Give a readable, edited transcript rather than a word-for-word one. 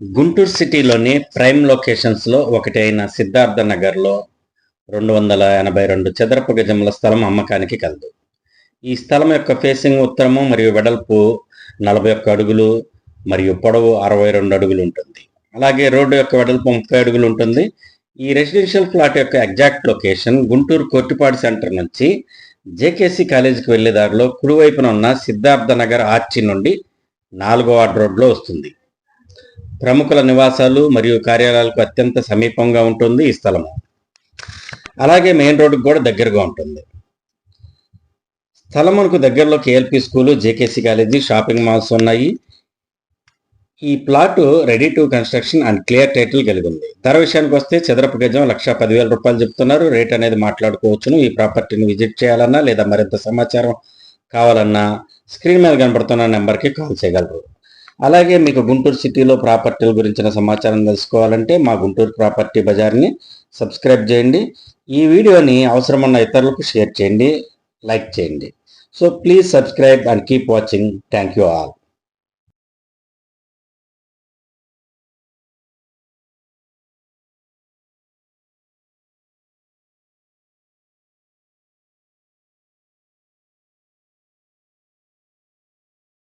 గుంటూరు సిటీలోని ప్రైమ్ లొకేషన్స్లో ఒకటి అయిన సిద్ధార్థ నగర్లో 282 చదరపు గజముల స్థలం అమ్మకానికి కలదు. ఈ స్థలం యొక్క ఫేసింగ్ ఉత్తరము మరియు వెడల్పు 41 అడుగులు మరియు పొడవు 62 అడుగులు ఉంటుంది. అలాగే రోడ్డు యొక్క వెడల్పు 30 అడుగులు ఉంటుంది. ఈ రెసిడెన్షియల్ ఫ్లాట్ యొక్క ఎగ్జాక్ట్ లొకేషన్ గుంటూరు కొట్టిపాడు సెంటర్ నుంచి జేకేసీ కాలేజీకి వెళ్లే దారిలో కుడివైపున ఉన్న సిద్ధార్థ నగర్ ఆర్చి నుండి 4వ వార్డ్ రోడ్లో వస్తుంది. ప్రముఖుల నివాసాలు మరియు కార్యాలయాలకు అత్యంత సమీపంగా ఉంటుంది ఈ స్థలము. అలాగే మెయిన్ రోడ్డుకు కూడా దగ్గరగా ఉంటుంది. స్థలమునకు దగ్గరలో KLP school, JKC college, shopping malls ఉన్నాయి. ఈ plot ready to construction and clear title కలిగి ఉంది. ధర విషయానికి వస్తే చదరపు గజం 1,10,000 రూపాయలు చెప్తున్నారు. రేట్ అనేది మాట్లాడుకోవచ్చును. ఈ ప్రాపర్టీని విజిట్ చేయాలన్నా లేదా మరింత సమాచారం కావాలన్నా స్క్రీన్ మీద కనబడుతున్న నెంబర్కి కాల్ చేయగలరు. అలాగే మీకు గుంటూరు సిటీలో ప్రాపర్టీల గురించిన సమాచారం తెలుసుకోవాలంటే మా గుంటూరు ప్రాపర్టీ బజార్ని సబ్స్క్రైబ్ చేయండి. ఈ వీడియోని అవసరమున్న ఇతరులకు షేర్ చేయండి, లైక్ చేయండి. So please subscribe and keep watching. Thank you all.